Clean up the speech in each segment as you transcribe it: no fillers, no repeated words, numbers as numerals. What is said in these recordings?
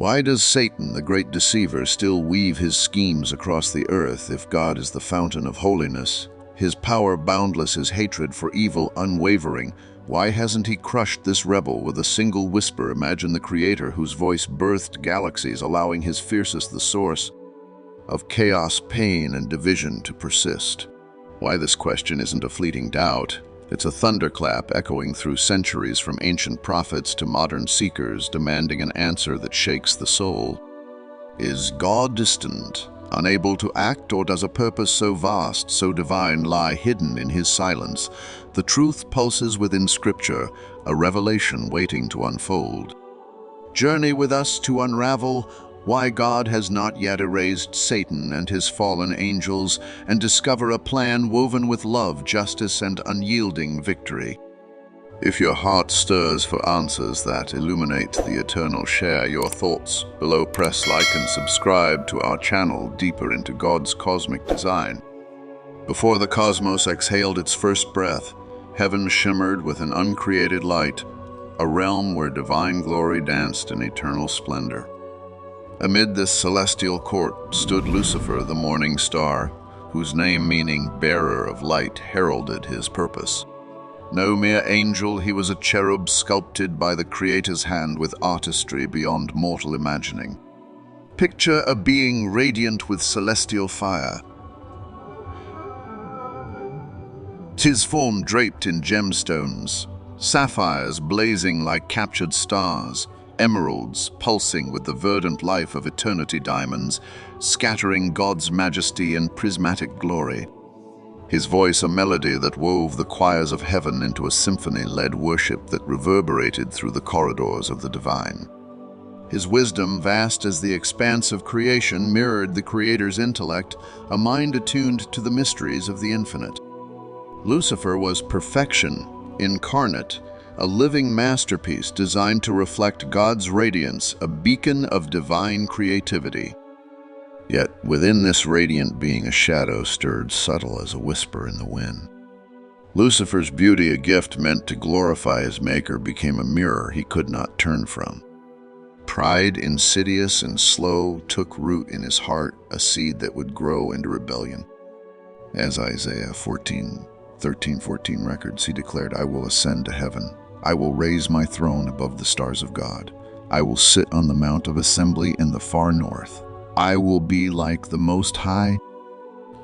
Why does Satan, the great deceiver, still weave his schemes across the earth if God is the fountain of holiness? His power boundless, his hatred for evil unwavering. Why hasn't he crushed this rebel with a single whisper? Imagine the creator whose voice birthed galaxies, allowing his fiercest, the source of chaos, pain, and division to persist. Why this question isn't a fleeting doubt. It's a thunderclap echoing through centuries, from ancient prophets to modern seekers, demanding an answer that shakes the soul. Is God distant, unable to act, or does a purpose so vast, so divine, lie hidden in his silence? The truth pulses within Scripture, a revelation waiting to unfold. Journey with us to unravel why God has not yet erased Satan and his fallen angels, and discover a plan woven with love, justice, and unyielding victory. If your heart stirs for answers that illuminate the eternal, share your thoughts below. Press like and subscribe to our channel, deeper into God's cosmic design. Before the cosmos exhaled its first breath, heaven shimmered with an uncreated light, a realm where divine glory danced in eternal splendor. Amid this celestial court stood Lucifer, the morning star, whose name, meaning bearer of light, heralded his purpose. No mere angel, he was a cherub sculpted by the Creator's hand with artistry beyond mortal imagining. Picture a being radiant with celestial fire, his form draped in gemstones, sapphires blazing like captured stars, emeralds pulsing with the verdant life of eternity, diamonds scattering God's majesty and prismatic glory. His voice a melody that wove the choirs of heaven into a symphony-led worship that reverberated through the corridors of the divine. His wisdom, vast as the expanse of creation, mirrored the Creator's intellect, a mind attuned to the mysteries of the infinite. Lucifer was perfection incarnate, a living masterpiece designed to reflect God's radiance, a beacon of divine creativity. Yet within this radiant being a shadow stirred, subtle as a whisper in the wind. Lucifer's beauty, a gift meant to glorify his maker, became a mirror he could not turn from. Pride, insidious and slow, took root in his heart, a seed that would grow into rebellion. As Isaiah 13:14 records, he declared, "I will ascend to heaven. I will raise my throne above the stars of God. I will sit on the mount of assembly in the far north. I will be like the Most High."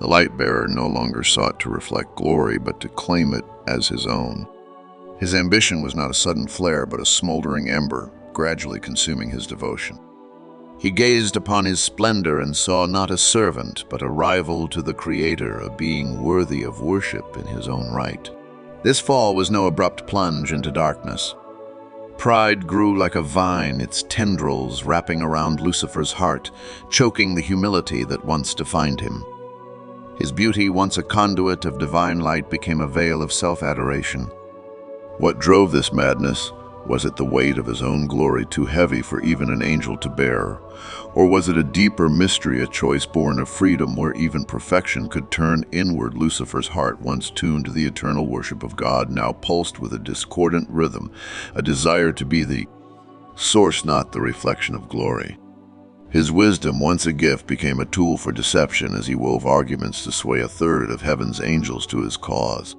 The light-bearer no longer sought to reflect glory, but to claim it as his own. His ambition was not a sudden flare, but a smoldering ember, gradually consuming his devotion. He gazed upon his splendor and saw not a servant, but a rival to the Creator, a being worthy of worship in his own right. This fall was no abrupt plunge into darkness. Pride grew like a vine, its tendrils wrapping around Lucifer's heart, choking the humility that once defined him. His beauty, once a conduit of divine light, became a veil of self-adoration. What drove this madness? Was it the weight of his own glory, too heavy for even an angel to bear? Or was it a deeper mystery, a choice born of freedom where even perfection could turn inward? Lucifer's heart, once tuned to the eternal worship of God, now pulsed with a discordant rhythm, a desire to be the source, not the reflection of glory. His wisdom, once a gift, became a tool for deception as he wove arguments to sway a third of heaven's angels to his cause.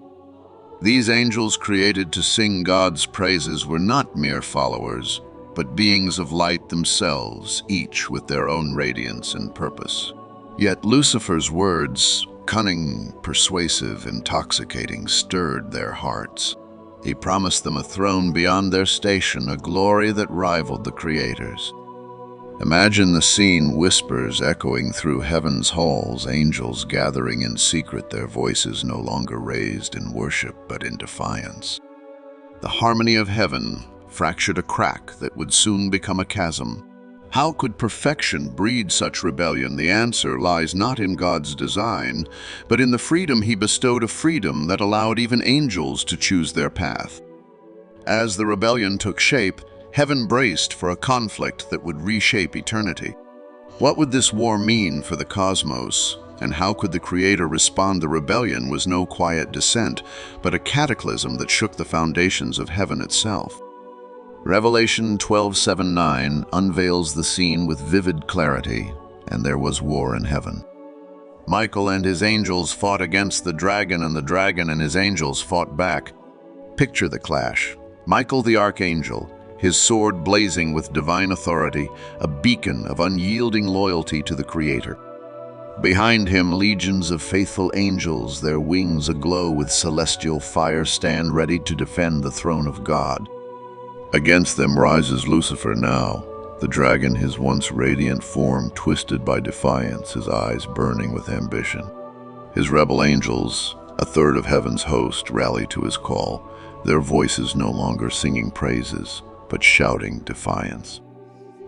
These angels, created to sing God's praises, were not mere followers, but beings of light themselves, each with their own radiance and purpose. Yet Lucifer's words, cunning, persuasive, intoxicating, stirred their hearts. He promised them a throne beyond their station, a glory that rivaled the Creator's. Imagine the scene, whispers echoing through heaven's halls, angels gathering in secret, their voices no longer raised in worship but in defiance. The harmony of heaven fractured a crack that would soon become a chasm. How could perfection breed such rebellion? The answer lies not in God's design, but in the freedom he bestowed, a freedom that allowed even angels to choose their path. As the rebellion took shape, heaven braced for a conflict that would reshape eternity. What would this war mean for the cosmos, and how could the Creator respond? The rebellion was no quiet descent, but a cataclysm that shook the foundations of heaven itself. Revelation 12:7-9 unveils the scene with vivid clarity, and there was war in heaven. Michael and his angels fought against the dragon, and the dragon and his angels fought back. Picture the clash. Michael the archangel, his sword blazing with divine authority, a beacon of unyielding loyalty to the Creator. Behind him, legions of faithful angels, their wings aglow with celestial fire, stand ready to defend the throne of God. Against them rises Lucifer now, the dragon, his once radiant form twisted by defiance, his eyes burning with ambition. His rebel angels, a third of heaven's host, rally to his call, their voices no longer singing praises, but shouting defiance.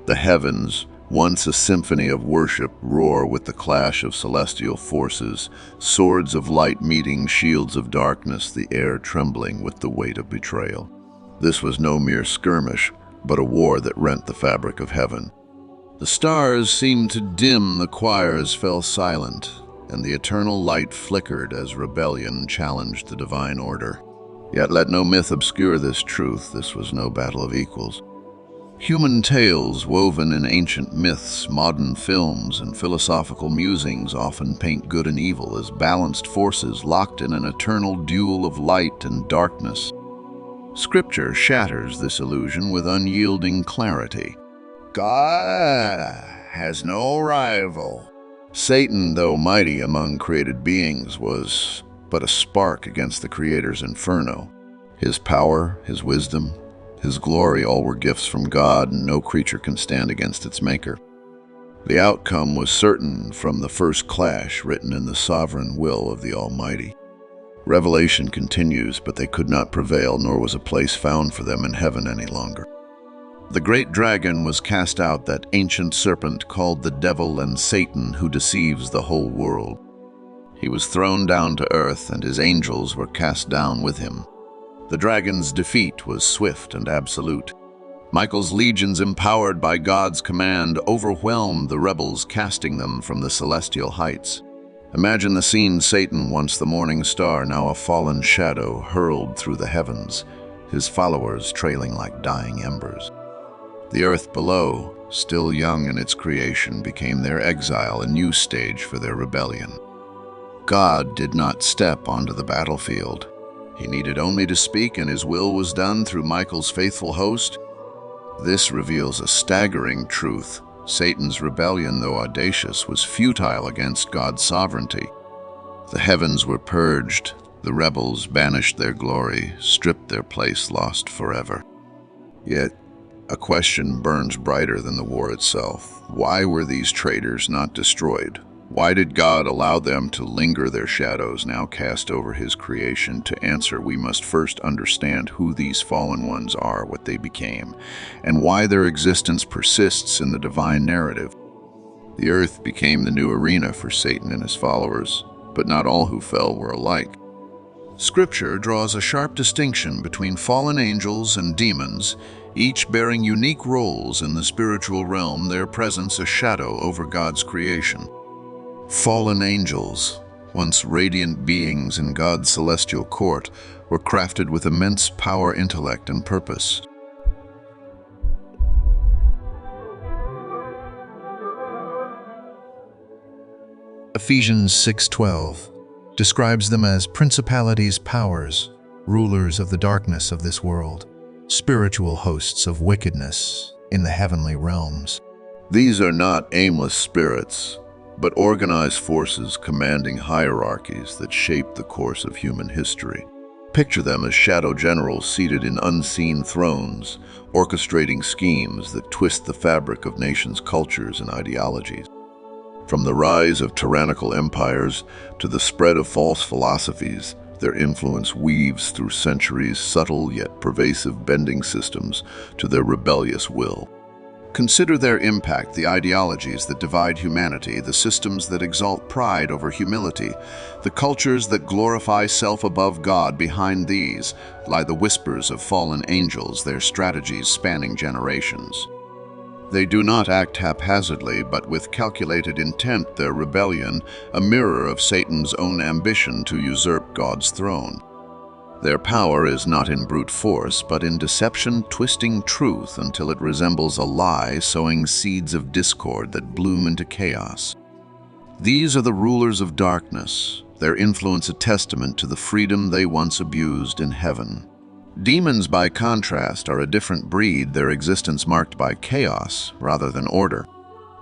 The heavens, once a symphony of worship, roar with the clash of celestial forces, swords of light meeting shields of darkness, the air trembling with the weight of betrayal. This was no mere skirmish, but a war that rent the fabric of heaven. The stars seemed to dim, the choirs fell silent, and the eternal light flickered as rebellion challenged the divine order. Yet let no myth obscure this truth. This was no battle of equals. Human tales woven in ancient myths, modern films, and philosophical musings often paint good and evil as balanced forces locked in an eternal duel of light and darkness. Scripture shatters this illusion with unyielding clarity. God has no rival. Satan, though mighty among created beings, was but a spark against the Creator's inferno. His power, his wisdom, his glory, all were gifts from God, and no creature can stand against its maker. The outcome was certain from the first clash, written in the sovereign will of the Almighty. Revelation continues, but they could not prevail, nor was a place found for them in heaven any longer. The great dragon was cast out, that ancient serpent called the devil and Satan, who deceives the whole world. He was thrown down to earth, and his angels were cast down with him. The dragon's defeat was swift and absolute. Michael's legions, empowered by God's command, overwhelmed the rebels, casting them from the celestial heights. Imagine the scene: Satan, once the morning star, now a fallen shadow, hurled through the heavens, his followers trailing like dying embers. The earth below, still young in its creation, became their exile, a new stage for their rebellion. God did not step onto the battlefield. He needed only to speak, and his will was done through Michael's faithful host. This reveals a staggering truth. Satan's rebellion, though audacious, was futile against God's sovereignty. The heavens were purged, the rebels banished their glory, stripped their place, lost forever. Yet, a question burns brighter than the war itself. Why were these traitors not destroyed? Why did God allow them to linger, their shadows now cast over his creation? To answer, we must first understand who these fallen ones are, what they became, and why their existence persists in the divine narrative. The earth became the new arena for Satan and his followers, but not all who fell were alike. Scripture draws a sharp distinction between fallen angels and demons, each bearing unique roles in the spiritual realm, their presence a shadow over God's creation. Fallen angels, once radiant beings in God's celestial court, were crafted with immense power, intellect, and purpose. Ephesians 6:12 describes them as principalities, powers, rulers of the darkness of this world, spiritual hosts of wickedness in the heavenly realms. These are not aimless spirits, but organized forces commanding hierarchies that shape the course of human history. Picture them as shadow generals seated in unseen thrones, orchestrating schemes that twist the fabric of nations' cultures and ideologies. From the rise of tyrannical empires to the spread of false philosophies, their influence weaves through centuries, subtle yet pervasive, bending systems to their rebellious will. Consider their impact: the ideologies that divide humanity, the systems that exalt pride over humility, the cultures that glorify self above God. Behind these lie the whispers of fallen angels, their strategies spanning generations. They do not act haphazardly, but with calculated intent, their rebellion, a mirror of Satan's own ambition to usurp God's throne. Their power is not in brute force, but in deception, twisting truth until it resembles a lie, sowing seeds of discord that bloom into chaos. These are the rulers of darkness, their influence a testament to the freedom they once abused in heaven. Demons, by contrast, are a different breed, their existence marked by chaos rather than order.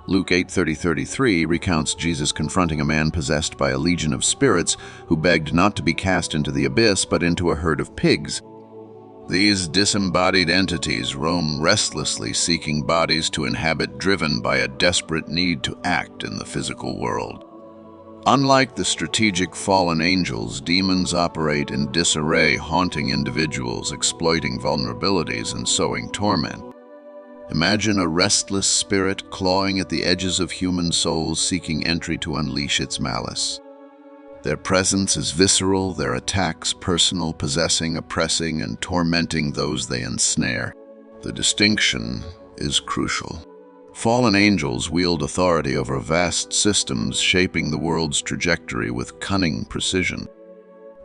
Luke 8:30-33 recounts Jesus confronting a man possessed by a legion of spirits who begged not to be cast into the abyss but into a herd of pigs. These disembodied entities roam restlessly, seeking bodies to inhabit, driven by a desperate need to act in the physical world. Unlike the strategic fallen angels, demons operate in disarray, haunting individuals, exploiting vulnerabilities, and sowing torment. Imagine a restless spirit clawing at the edges of human souls, seeking entry to unleash its malice. Their presence is visceral, their attacks personal, possessing, oppressing, and tormenting those they ensnare. The distinction is crucial. Fallen angels wield authority over vast systems, shaping the world's trajectory with cunning precision.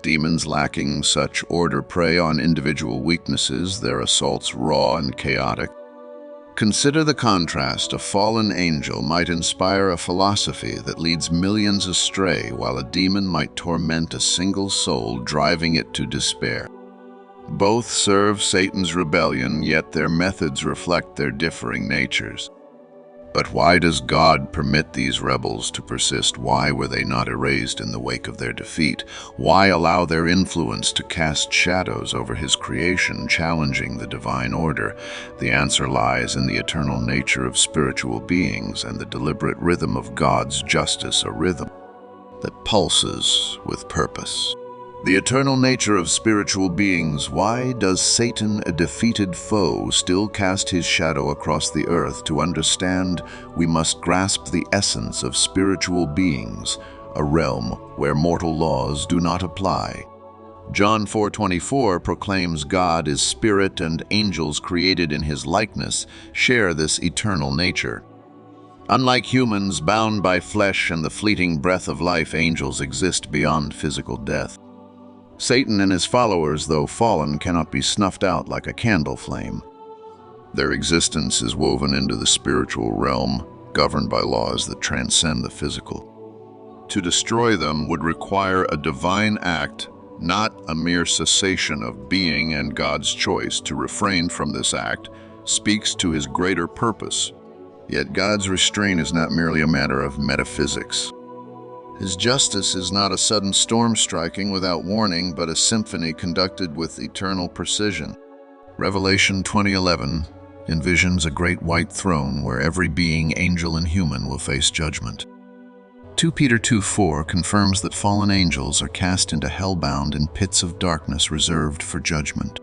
Demons lacking such order prey on individual weaknesses, their assaults raw and chaotic. Consider the contrast. A fallen angel might inspire a philosophy that leads millions astray, while a demon might torment a single soul, driving it to despair. Both serve Satan's rebellion, yet their methods reflect their differing natures. But why does God permit these rebels to persist? Why were they not erased in the wake of their defeat? Why allow their influence to cast shadows over His creation, challenging the divine order? The answer lies in the eternal nature of spiritual beings and the deliberate rhythm of God's justice, a rhythm that pulses with purpose. The eternal nature of spiritual beings. Why does Satan, a defeated foe, still cast his shadow across the earth? To understand, we must grasp the essence of spiritual beings, a realm where mortal laws do not apply. John 4:24 proclaims God is spirit, and angels created in His likeness share this eternal nature. Unlike humans bound by flesh and the fleeting breath of life, angels exist beyond physical death. Satan and his followers, though fallen, cannot be snuffed out like a candle flame. Their existence is woven into the spiritual realm, governed by laws that transcend the physical. To destroy them would require a divine act, not a mere cessation of being, and God's choice to refrain from this act speaks to His greater purpose. Yet God's restraint is not merely a matter of metaphysics. His justice is not a sudden storm striking without warning, but a symphony conducted with eternal precision. Revelation 20:11 envisions a great white throne where every being, angel and human, will face judgment. 2 Peter 2:4 confirms that fallen angels are cast into hell-bound in pits of darkness reserved for judgment.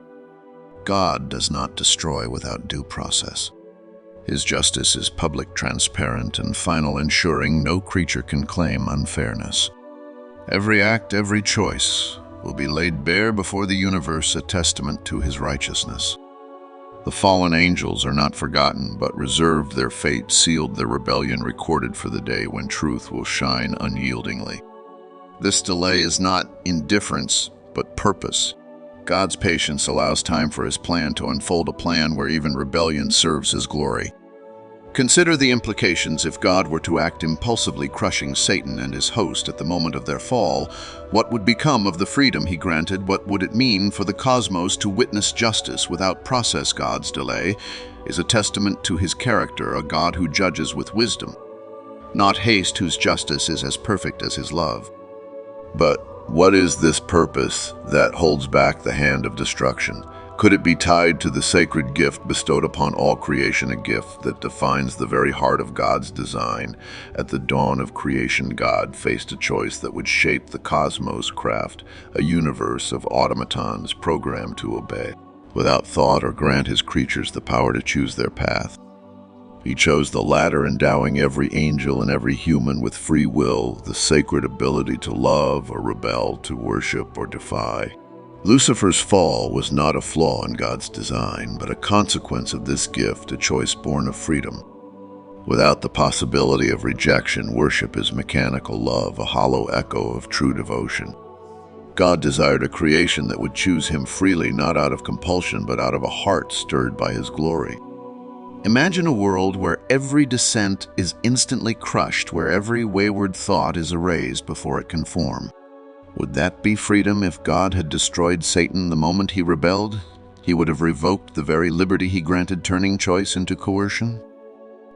God does not destroy without due process. His justice is public, transparent, and final, ensuring no creature can claim unfairness. Every act, every choice will be laid bare before the universe, a testament to His righteousness. The fallen angels are not forgotten, but reserved their fate, sealed their rebellion, recorded for the day when truth will shine unyieldingly. This delay is not indifference, but purpose. God's patience allows time for His plan to unfold, a plan where even rebellion serves His glory. Consider the implications if God were to act impulsively, crushing Satan and his host at the moment of their fall. What would become of the freedom He granted? What would it mean for the cosmos to witness justice without process? God's delay is a testament to His character, a God who judges with wisdom, not haste, whose justice is as perfect as His love. But what is this purpose that holds back the hand of destruction? Could it be tied to the sacred gift bestowed upon all creation, a gift that defines the very heart of God's design? At the dawn of creation, God faced a choice that would shape the cosmos, craft a universe of automatons programmed to obey, without thought, or grant His creatures the power to choose their path. He chose the latter, endowing every angel and every human with free will, the sacred ability to love or rebel, to worship or defy. Lucifer's fall was not a flaw in God's design, but a consequence of this gift, a choice born of freedom. Without the possibility of rejection, worship is mechanical love, a hollow echo of true devotion. God desired a creation that would choose him freely, not out of compulsion, but out of a heart stirred by his glory. Imagine a world where every dissent is instantly crushed, where every wayward thought is erased before it can form. Would that be freedom if God had destroyed Satan the moment he rebelled? He would have revoked the very liberty he granted, turning choice into coercion.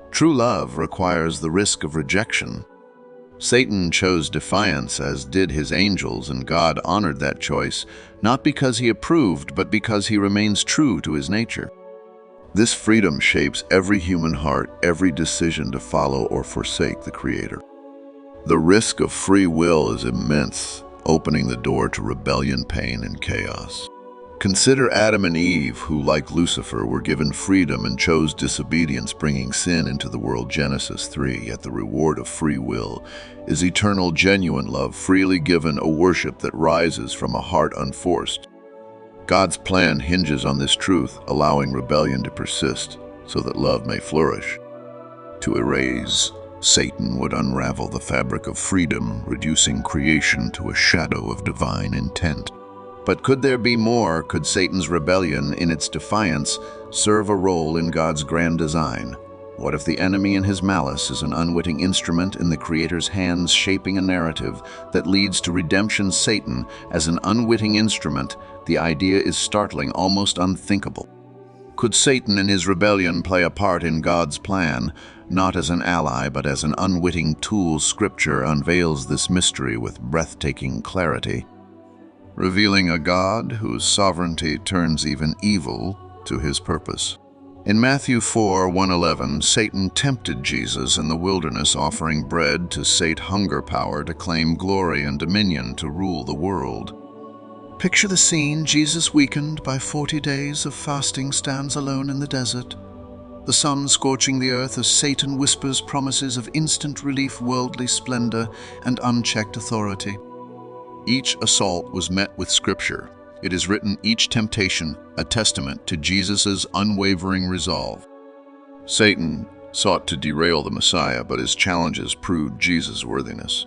True love requires the risk of rejection. Satan chose defiance, as did his angels, and God honored that choice, not because he approved, but because he remains true to his nature. This freedom shapes every human heart, every decision to follow or forsake the Creator. The risk of free will is immense, opening the door to rebellion, pain, and chaos. Consider Adam and Eve, who, like Lucifer, were given freedom and chose disobedience, bringing sin into the world. Genesis 3. Yet the reward of free will is eternal, genuine love, freely given, a worship that rises from a heart unforced. God's plan hinges on this truth, allowing rebellion to persist so that love may flourish. To erase Satan would unravel the fabric of freedom, reducing creation to a shadow of divine intent. But could there be more? Could Satan's rebellion, in its defiance, serve a role in God's grand design? What if the enemy in his malice is an unwitting instrument in the Creator's hands, shaping a narrative that leads to redemption? Satan as an unwitting instrument, the idea is startling, almost unthinkable. Could Satan in his rebellion play a part in God's plan, not as an ally, but as an unwitting tool? Scripture unveils this mystery with breathtaking clarity, revealing a God whose sovereignty turns even evil to his purpose. In Matthew 4:1-11, Satan tempted Jesus in the wilderness, offering bread to sate hunger, power to claim glory, and dominion to rule the world. Picture the scene. Jesus, weakened by 40 days of fasting, stands alone in the desert, the sun scorching the earth as Satan whispers promises of instant relief, worldly splendor, and unchecked authority. Each assault was met with Scripture. It is written, each temptation a testament to Jesus' unwavering resolve. Satan sought to derail the Messiah, but his challenges proved Jesus' worthiness.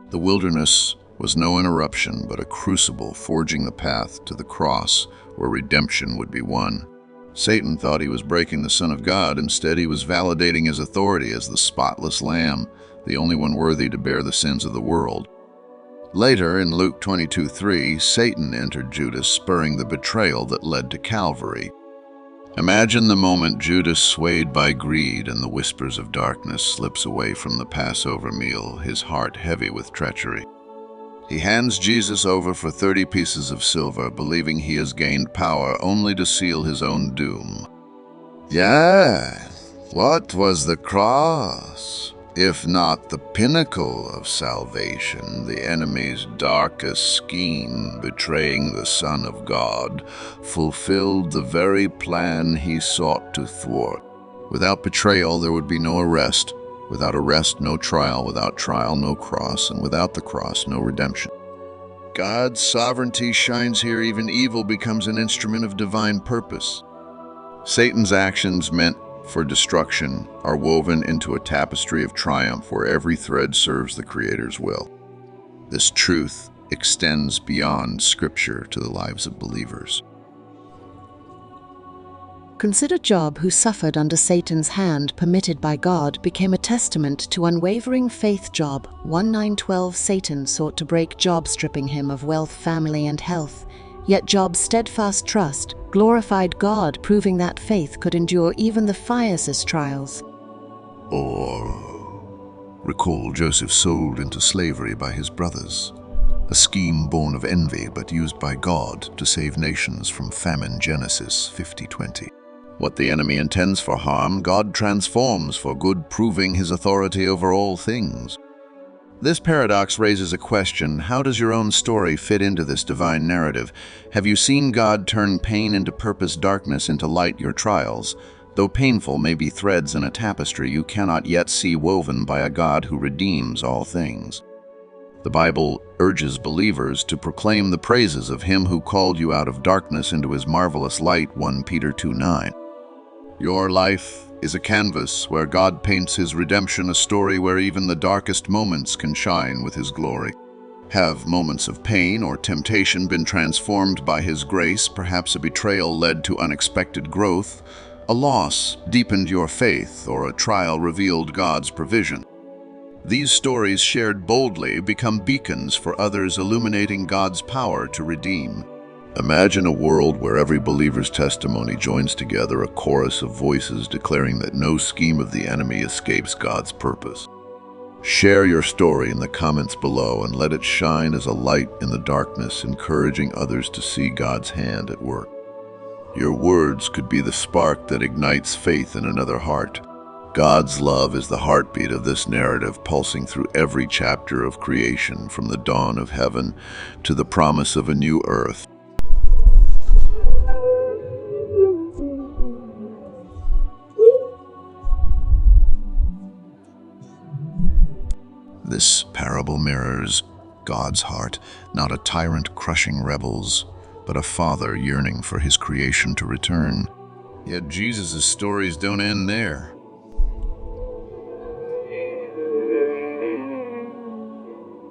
The wilderness was no interruption, but a crucible forging the path to the cross where redemption would be won. Satan thought he was breaking the Son of God. Instead, he was validating his authority as the spotless Lamb, the only one worthy to bear the sins of the world. Later, in Luke 22:3, Satan entered Judas, spurring the betrayal that led to Calvary. Imagine the moment Judas, swayed by greed and the whispers of darkness, slips away from the Passover meal, his heart heavy with treachery. He hands Jesus over for 30 pieces of silver, believing he has gained power, only to seal his own doom. Yeah, what was the cross, if not the pinnacle of salvation, the enemy's darkest scheme, betraying the Son of God, fulfilled the very plan he sought to thwart. Without betrayal, there would be no arrest. Without arrest, no trial. Without trial, no cross. And without the cross, no redemption. God's sovereignty shines here. Even evil becomes an instrument of divine purpose. Satan's actions meant for destruction are woven into a tapestry of triumph where every thread serves the Creator's will. This truth extends beyond Scripture to the lives of believers. Consider Job, who suffered under Satan's hand, permitted by God, became a testament to unwavering faith. Job 1:9-12. Satan sought to break Job, stripping him of wealth, family, and health. Yet Job's steadfast trust glorified God, proving that faith could endure even the fiercest trials. Or recall Joseph, sold into slavery by his brothers, a scheme born of envy but used by God to save nations from famine. Genesis 50:20. What the enemy intends for harm, God transforms for good, proving his authority over all things. This paradox raises a question: how does your own story fit into this divine narrative? Have you seen God turn pain into purpose, darkness into light? Your trials, though painful, may be threads in a tapestry you cannot yet see, woven by a God who redeems all things. The Bible urges believers to proclaim the praises of him who called you out of darkness into his marvelous light. 1 Peter 2:9. Your life is a canvas where God paints his redemption, a story where even the darkest moments can shine with his glory. Have moments of pain or temptation been transformed by His grace? Perhaps a betrayal led to unexpected growth, a loss deepened your faith, or a trial revealed God's provision. These stories shared boldly become beacons for others, illuminating God's power to redeem. Imagine a world where every believer's testimony joins together, a chorus of voices declaring that no scheme of the enemy escapes God's purpose. Share your story in the comments below and let it shine as a light in the darkness, encouraging others to see God's hand at work. Your words could be the spark that ignites faith in another heart. God's love is the heartbeat of this narrative, pulsing through every chapter of creation, from the dawn of heaven to the promise of a new earth. This parable mirrors God's heart, not a tyrant crushing rebels, but a father yearning for his creation to return. Yet Jesus' stories don't end there.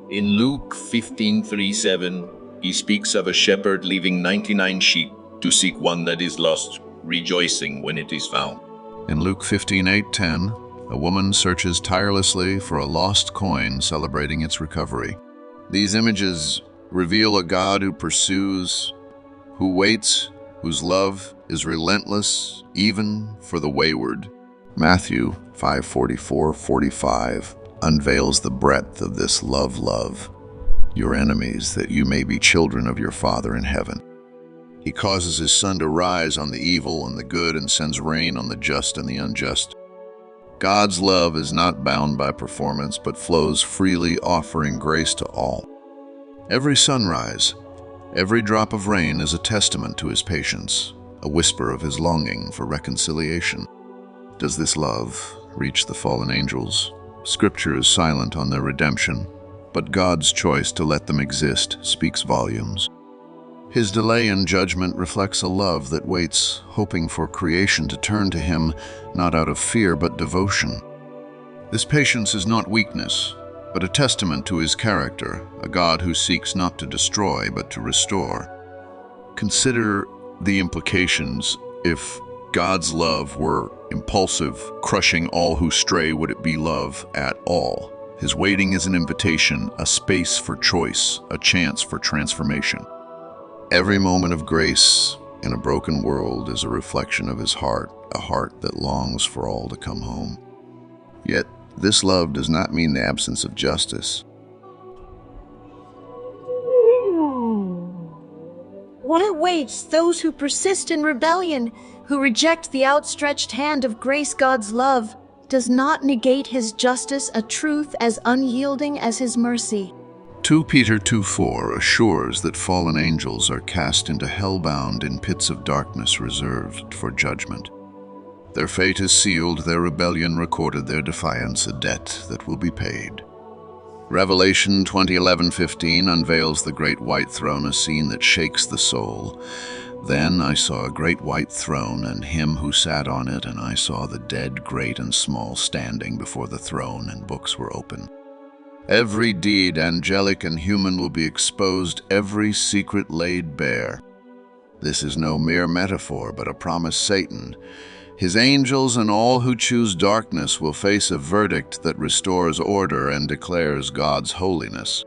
In Luke 15:37, he speaks of a shepherd leaving 99 sheep to seek one that is lost, rejoicing when it is found. In Luke 15:8-10, a woman searches tirelessly for a lost coin, celebrating its recovery. These images reveal a God who pursues, who waits, whose love is relentless, even for the wayward. Matthew 5:44-45 unveils the breadth of this love. Your enemies, that you may be children of your Father in heaven. He causes His sun to rise on the evil and the good, and sends rain on the just and the unjust. God's love is not bound by performance, but flows freely, offering grace to all. Every sunrise, every drop of rain is a testament to His patience, a whisper of His longing for reconciliation. Does this love reach the fallen angels? Scripture is silent on their redemption, but God's choice to let them exist speaks volumes. His delay in judgment reflects a love that waits, hoping for creation to turn to Him, not out of fear but devotion. This patience is not weakness, but a testament to His character, a God who seeks not to destroy but to restore. Consider the implications. If God's love were impulsive, crushing all who stray, would it be love at all? His waiting is an invitation, a space for choice, a chance for transformation. Every moment of grace in a broken world is a reflection of His heart, a heart that longs for all to come home. Yet, this love does not mean the absence of justice. What awaits those who persist in rebellion, who reject the outstretched hand of grace? God's love does not negate His justice, a truth as unyielding as His mercy. 2 Peter 2:4 assures that fallen angels are cast into hell-bound in pits of darkness reserved for judgment. Their fate is sealed, their rebellion recorded, their defiance a debt that will be paid. Revelation 20:11-15 unveils the great white throne, a scene that shakes the soul. Then I saw a great white throne and Him who sat on it, and I saw the dead, great and small, standing before the throne, and books were open. Every deed, angelic and human, will be exposed, every secret laid bare. This is no mere metaphor, but a promise. Satan, his angels, and all who choose darkness will face a verdict that restores order and declares God's holiness.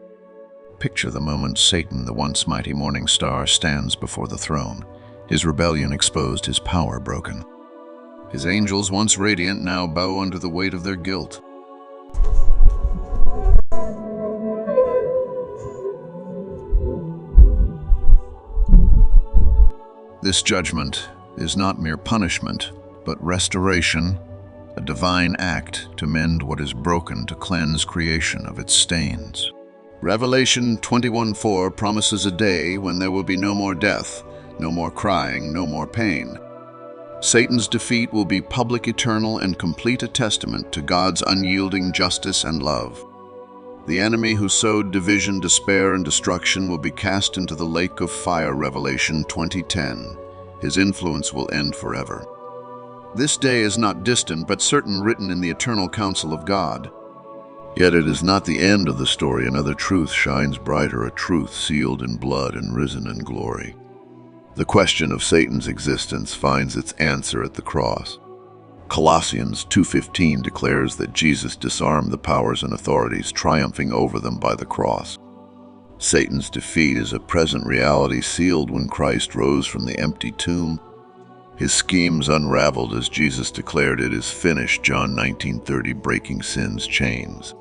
Picture the moment Satan, the once mighty morning star, stands before the throne. His rebellion exposed, his power broken. His angels, once radiant, now bow under the weight of their guilt. This judgment is not mere punishment, but restoration, a divine act to mend what is broken, to cleanse creation of its stains. Revelation 21:4 promises a day when there will be no more death, no more crying, no more pain. Satan's defeat will be public, eternal, and complete, a testament to God's unyielding justice and love. The enemy who sowed division, despair, and destruction will be cast into the lake of fire. Revelation 20:10. His influence will end forever. This day is not distant, but certain, written in the eternal counsel of God. Yet it is not the end of the story. Another truth shines brighter, a truth sealed in blood and risen in glory. The question of Satan's existence finds its answer at the cross. Colossians 2:15 declares that Jesus disarmed the powers and authorities, triumphing over them by the cross. Satan's defeat is a present reality sealed when Christ rose from the empty tomb. His schemes unraveled as Jesus declared, "It is finished," John 19:30, breaking sin's chains.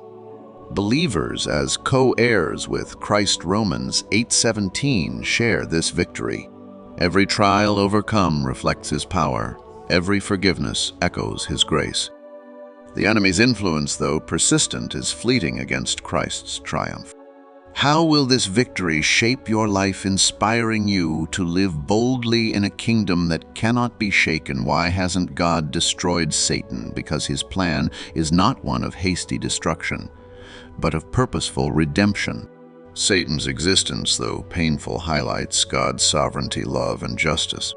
Believers as co-heirs with Christ, Romans 8:17, share this victory. Every trial overcome reflects his power. Every forgiveness echoes his grace. The enemy's influence, though persistent, is fleeting against Christ's triumph. How will this victory shape your life, inspiring you to live boldly in a kingdom that cannot be shaken? Why hasn't God destroyed Satan? Because his plan is not one of hasty destruction, but of purposeful redemption. Satan's existence, though painful, highlights God's sovereignty, love, and justice.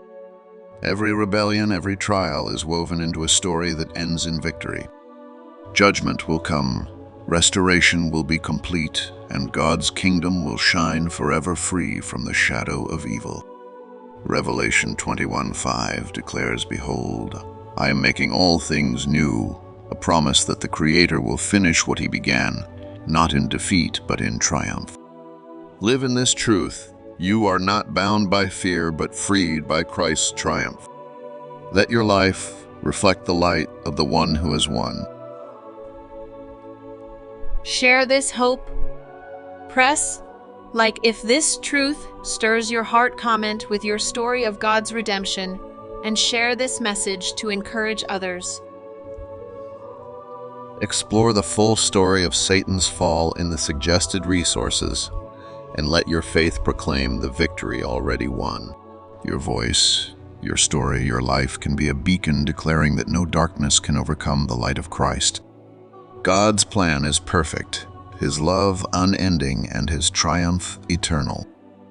Every rebellion, every trial is woven into a story that ends in victory. Judgment will come, restoration will be complete, and God's kingdom will shine forever, free from the shadow of evil. Revelation 21:5 declares, "Behold, I am making all things new," a promise that the Creator will finish what he began, not in defeat, but in triumph. Live in this truth. You are not bound by fear, but freed by Christ's triumph. Let your life reflect the light of the one who has won. Share this hope. Press like if this truth stirs your heart. Comment with your story of God's redemption and share this message to encourage others. Explore the full story of Satan's fall in the suggested resources, and let your faith proclaim the victory already won. Your voice, your story, your life can be a beacon declaring that no darkness can overcome the light of Christ. God's plan is perfect, his love unending, and his triumph eternal.